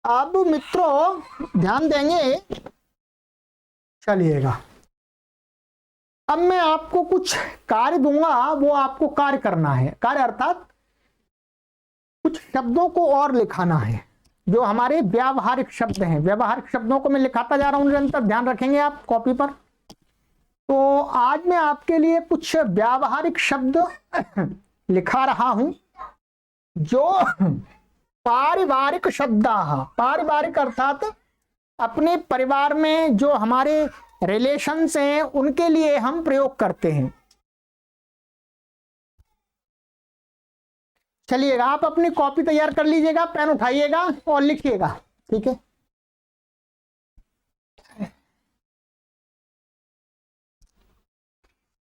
अब मित्रों ध्यान देंगे, चलिएगा अब मैं आपको कुछ कार्य दूंगा, वो आपको कार्य करना है। कार्य अर्थात कुछ शब्दों को और लिखाना है जो हमारे व्यावहारिक शब्द हैं। व्यावहारिक शब्दों को मैं लिखाता जा रहा हूं निरंतर, ध्यान रखेंगे आप कॉपी पर। तो आज मैं आपके लिए कुछ व्यावहारिक शब्द लिखा रहा हूं जो पारिवारिक शब्द, पारिवारिक अर्थात अपने परिवार में जो हमारे रिलेशंस हैं उनके लिए हम प्रयोग करते हैं। चलिएगा, आप अपनी कॉपी तैयार कर लीजिएगा, पेन उठाइएगा और लिखिएगा, ठीक है।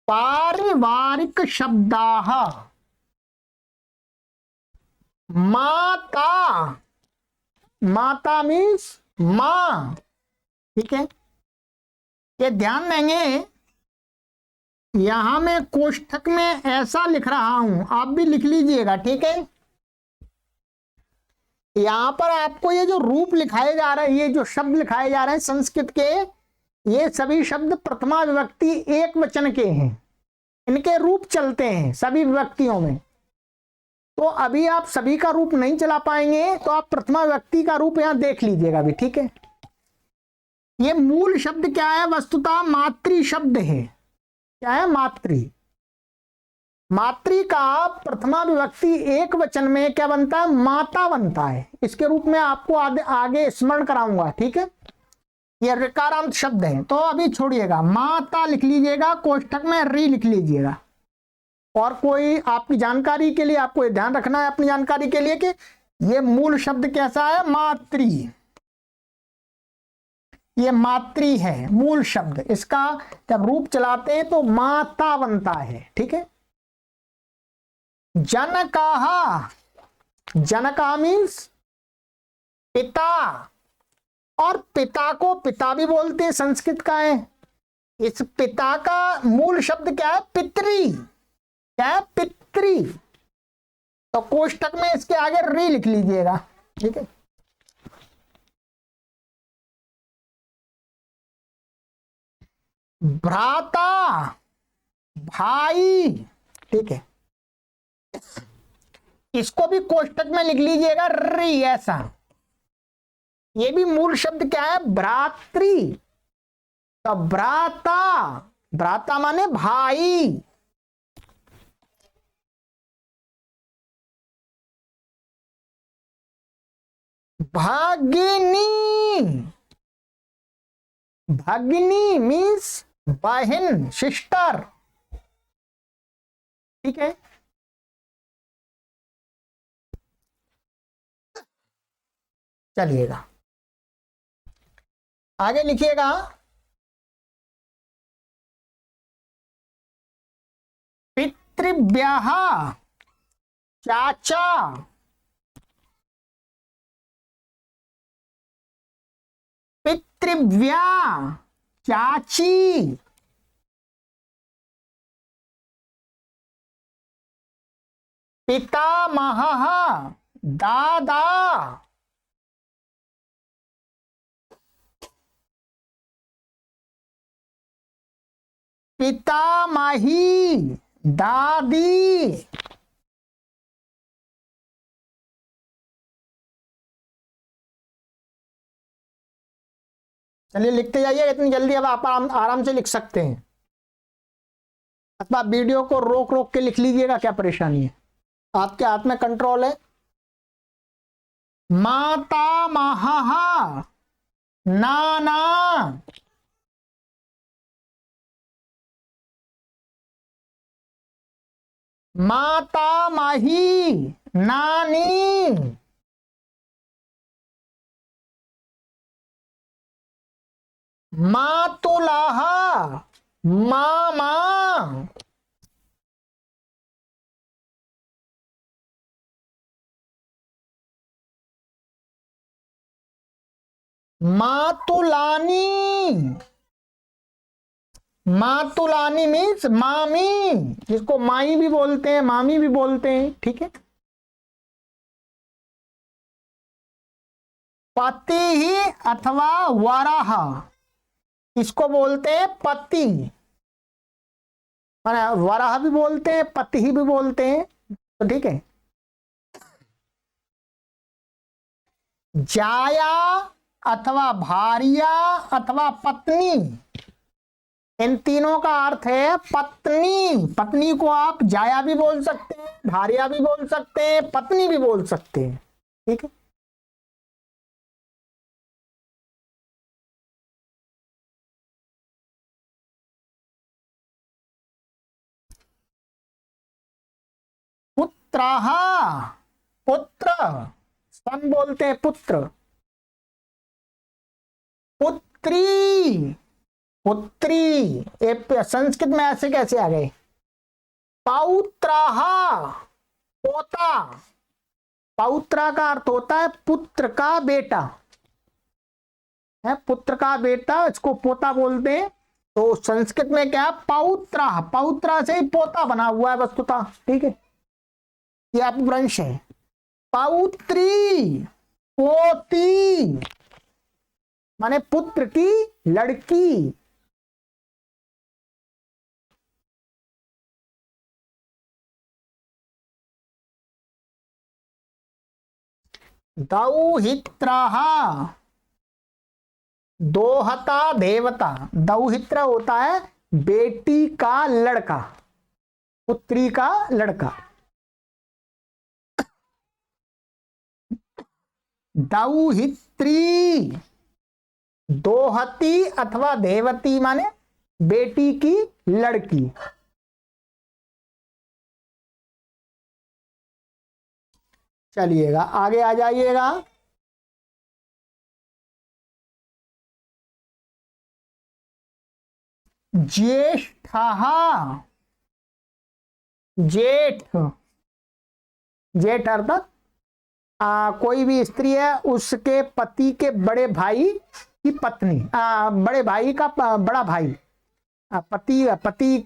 पारिवारिक शब्दाः, माता, माता मीन्स मां, ठीक है। ये ध्यान देंगे, यहां मैं कोष्ठक में ऐसा लिख रहा हूं, आप भी लिख लीजिएगा, ठीक है। यहां पर आपको ये जो रूप लिखाए जा रहे हैं, ये जो शब्द लिखाए जा रहे हैं संस्कृत के, ये सभी शब्द प्रथमा विभक्ति एक वचन के हैं, इनके रूप चलते हैं सभी विभक्तियों में। तो अभी आप सभी का रूप नहीं चला पाएंगे, तो आप प्रथमा विभक्ति का रूप यहां देख लीजिएगा भी, ठीक है। ये मूल शब्द क्या है, वस्तुतः मातृ शब्द है। क्या है, मातृ। मातृ का प्रथमा विभक्ति एक वचन में क्या बनता है, माता बनता है। इसके रूप में आपको आगे स्मरण कराऊंगा, ठीक है। ये ऋकारांत शब्द है, तो अभी छोड़िएगा, माता लिख लीजिएगा, कोष्ठक में री लिख लीजिएगा। और कोई आपकी जानकारी के लिए, आपको ये ध्यान रखना है अपनी जानकारी के लिए कि ये मूल शब्द कैसा है, मातृ। ये मातृ है मूल शब्द, इसका जब रूप चलाते हैं तो माता बनता है, ठीक है। जनकाः, जनका मीन्स पिता, और पिता को पिता भी बोलते हैं, संस्कृत का है। इस पिता का मूल शब्द क्या है? पितरी। क्या है? पितरी। तो कोष्टक में इसके आगे री लिख लीजिएगा, ठीक है। भ्राता, भाई, ठीक है। इसको भी कोष्टक में लिख लीजिएगा री, ऐसा। ये भी मूल शब्द क्या है? भ्रातृ। तो भ्राता, भ्राता माने भाई। भगिनी, भगिनी मीन्स बहन, सिस्टर, ठीक है। चलिएगा आगे लिखिएगा। पितृव्यः, चाचा, पितृव्या, चाची, पितामहः, दादा, पितामही, दादी, चलिए लिखते जाइए, इतनी जल्दी अब आप आराम से लिख सकते हैं, अथवा वीडियो को रोक रोक के लिख लीजिएगा, क्या परेशानी है, आपके हाथ में कंट्रोल है। माता महा, नाना, माता माही, नानी, मातुलाह, मामा, मातुलानी, मातुलानी मीन्स मामी, जिसको माई भी बोलते हैं, मामी भी बोलते हैं, ठीक है। पति ही अथवा वराह, इसको बोलते हैं पति, माने वराह भी बोलते हैं, पति ही भी बोलते हैं, तो ठीक है। जाया अथवा भारिया अथवा पत्नी, इन तीनों का अर्थ है पत्नी। पत्नी को आप जाया भी बोल सकते हैं, भारिया भी बोल सकते हैं, पत्नी भी बोल सकते हैं, ठीक है। पुत्रः, पुत्र, सन बोलते हैं पुत्र। पुत्री, पुत्री, ये संस्कृत में ऐसे कैसे आ गए? पौत्रः, पोता। पौत्रा का अर्थ होता है पुत्र का बेटा, है पुत्र का बेटा, इसको पोता बोलते हैं। तो संस्कृत में क्या? पौत्रा, पौत्रा से ही पोता बना हुआ है वस्तुतः, ठीक है, ये अपभ्रंश है। पौत्री, पोती, माने पुत्र की लड़की। दौहित्रः, दोहता देवता। दौहित्र होता है बेटी का लड़का, पुत्री का लड़का। दौहित्री, दोहती अथवा देवती माने बेटी की लड़की। चलिएगा आगे आ जाइएगा। ज्येष्ठः, जेठ, जेठ अर्थात कोई भी स्त्री है उसके पति के बड़े भाई की पत्नी, बड़े भाई का बड़ा भाई, पति पति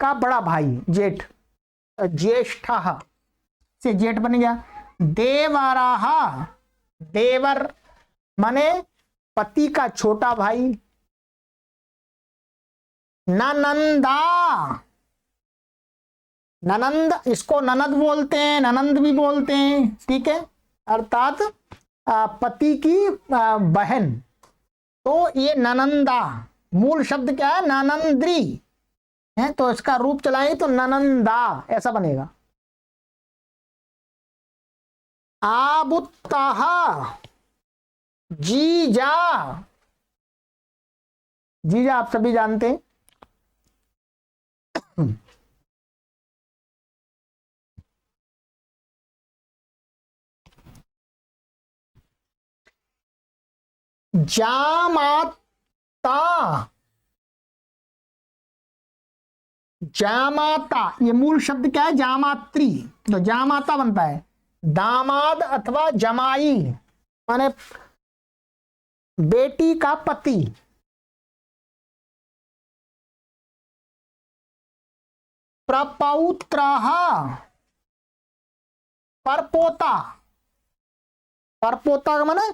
का बड़ा भाई, जेठ, ज्येष्ठ से जेठ बन गया। देवराह, देवर माने पति का छोटा भाई। ननंदा, ननंद, इसको ननद बोलते हैं, ननंद भी बोलते हैं, ठीक है, अर्थात पति की बहन। तो ये ननंदा, मूल शब्द क्या है, ननंद्री है, तो इसका रूप चलाएंगे तो ननंदा ऐसा बनेगा। आबुत्ताह, जीजा, जीजा आप सभी जानते हैं। जामाता, जामाता ये मूल शब्द क्या है, जामात्री, तो जामाता बनता है दामाद अथवा जमाई, माने बेटी का पति। प्रपौत्रः, परपोता, परपोता माने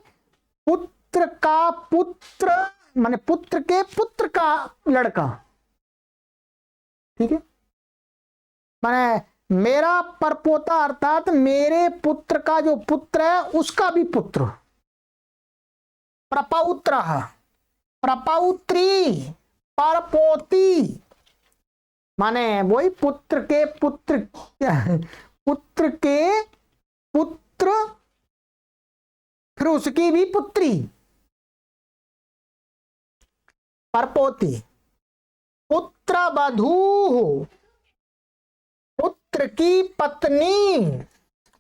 पुत्र का पुत्र, माने पुत्र के पुत्र का लड़का, ठीक है, माने मेरा परपोता अर्थात मेरे पुत्र का जो पुत्र है उसका भी पुत्र। प्रपौत्र, प्रपौत्री, परपोती, माने वही पुत्र के पुत्र, पुत्र के पुत्र, फिर उसकी भी पुत्री, परपोती। पुत्र वधू, पुत्र की पत्नी,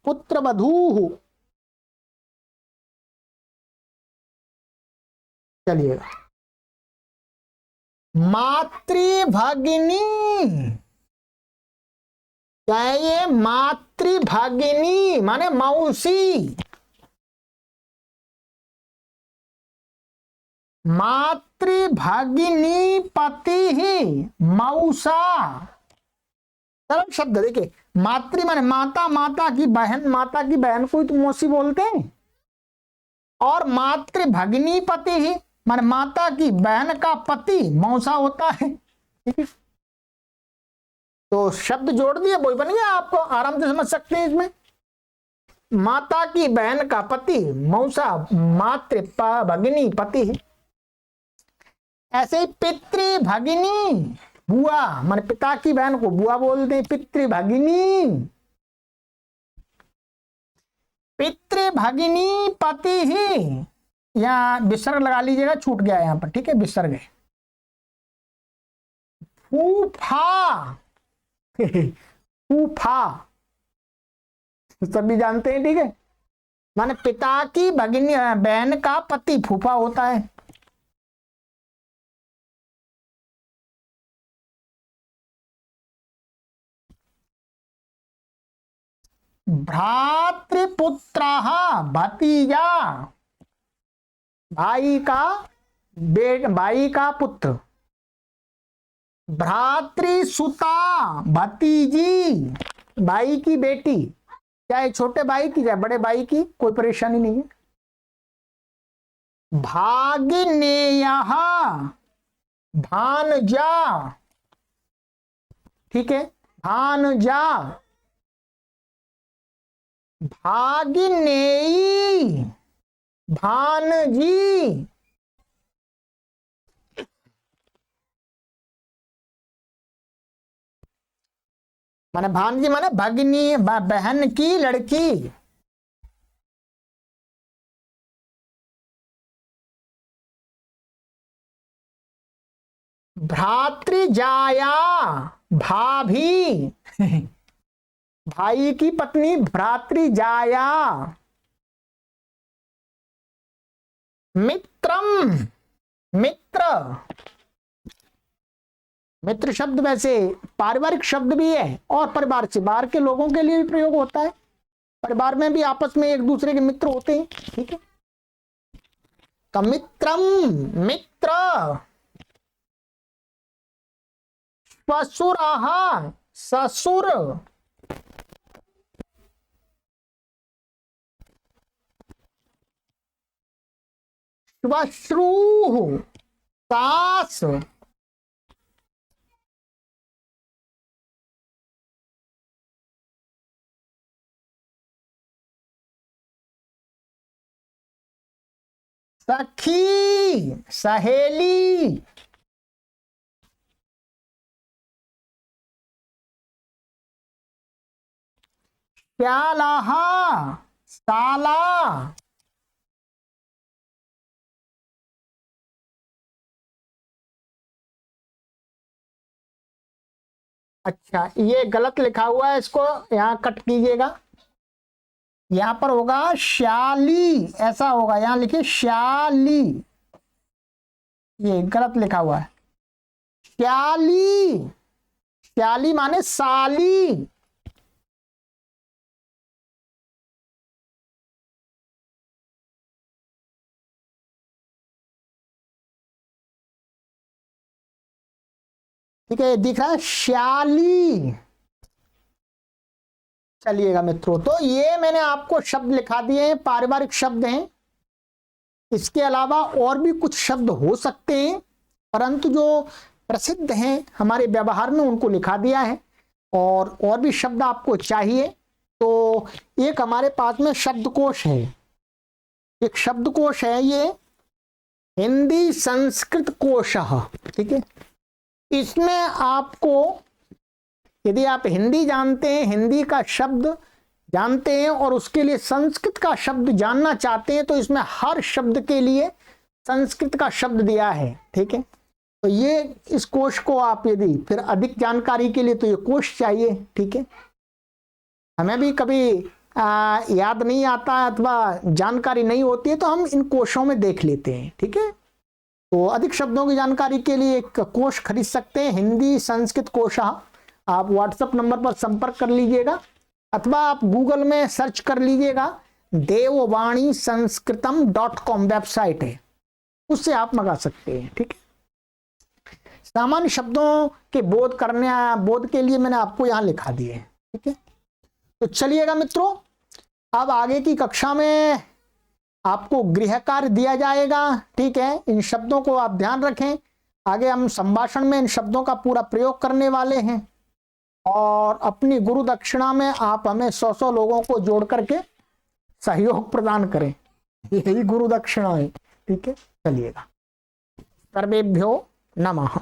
पुत्र वधू। चलिएगा, मातृभगिनी, क्या है ये, मातृभगिनी माने मौसी, मातृभगिनी पति ही मौसा, सरल शब्द। देखिए मातृ माने माता, माता की बहन, माता की बहन को तो मौसी बोलते हैं, और मातृभगिनी पति ही माने माता की बहन का पति मौसा होता है, ठीक है। तो शब्द जोड़ दिए, वही बन गया, आपको आराम से समझ सकते हैं इसमें। माता की बहन का पति मौसा, मातृ भगिनी पति ही। ऐसे ही पितृभगिनी, बुआ माने पिता की बहन को बुआ बोलते हैं, पितृभगिनी। पितृभगिनी पति ही, यहाँ विसर्ग लगा लीजिएगा, छूट गया यहाँ पर, ठीक है, विसर्ग है। फूफा, फूफा सभी जानते हैं, ठीक है, माने पिता की भगिनी बहन का पति फूफा होता है। भ्रातृपुत्रः, भतीजा, भाई का भाई का पुत्र। भ्रातृसुता, भतीजी, भाई की बेटी, चाहे छोटे भाई की चाहे बड़े भाई की, कोई परेशानी नहीं है। भागिनेयः, भानजा, ठीक है, भानजा। भागिनेयी, भानजी, माने भानजी माने भगिनी, बहन की लड़की। भ्रातृजाया, भाभी, भाई की पत्नी भ्रातृजाया। मित्रम, मित्र, मित्र शब्द वैसे पारिवारिक शब्द भी है और परिवार से बाहर के लोगों के लिए भी प्रयोग होता है। परिवार में भी आपस में एक दूसरे के मित्र होते हैं, ठीक है। तो मित्रम, मित्र, श्वशुरः ससुर, श्वश्रूः सास, सखी सहेली, प्यालाहा साला, अच्छा ये गलत लिखा हुआ है, इसको यहाँ कट कीजिएगा। यहां पर होगा श्याली, ऐसा होगा, यहां लिखिए श्याली, ये गलत लिखा हुआ है। श्याली, श्याली माने साली। ठीक है, दिख रहा है श्याली। चलिएगा मित्रों, तो ये मैंने आपको शब्द लिखा दिए हैं, पारिवारिक शब्द हैं। इसके अलावा और भी कुछ शब्द हो सकते हैं, परंतु जो प्रसिद्ध हैं हमारे व्यवहार में उनको लिखा दिया है। और भी शब्द आपको चाहिए तो एक हमारे पास में शब्दकोश है, एक शब्दकोश है, ये हिंदी संस्कृत कोश, ठीक है। इसमें आपको, यदि आप हिंदी जानते हैं, हिंदी का शब्द जानते हैं और उसके लिए संस्कृत का शब्द जानना चाहते हैं, तो इसमें हर शब्द के लिए संस्कृत का शब्द दिया है, ठीक है। तो ये इस कोश को आप यदि फिर अधिक जानकारी के लिए तो ये कोश चाहिए, ठीक है। हमें भी कभी याद नहीं आता अथवा जानकारी नहीं होती है तो हम इन कोशों में देख लेते हैं, ठीक है। तो अधिक शब्दों की जानकारी के लिए एक कोश खरीद सकते हैं, हिंदी संस्कृत कोश। आप व्हाट्सएप नंबर पर संपर्क कर लीजिएगा अथवा आप गूगल में सर्च कर लीजिएगा, देववाणी संस्कृतम.com वेबसाइट है, उससे आप मंगा सकते हैं, ठीक है। सामान्य शब्दों के बोध के लिए मैंने आपको यहां लिखा दिए हैं, ठीक है। तो चलिएगा मित्रों, अब आगे की कक्षा में आपको गृह कार्य दिया जाएगा, ठीक है। इन शब्दों को आप ध्यान रखें, आगे हम संभाषण में इन शब्दों का पूरा प्रयोग करने वाले हैं और अपनी गुरु दक्षिणा में आप हमें 100 लोगों को जोड़ करके सहयोग प्रदान करें, यही गुरु दक्षिणा है, ठीक है। चलिएगा, सर्वेभ्यो नमः।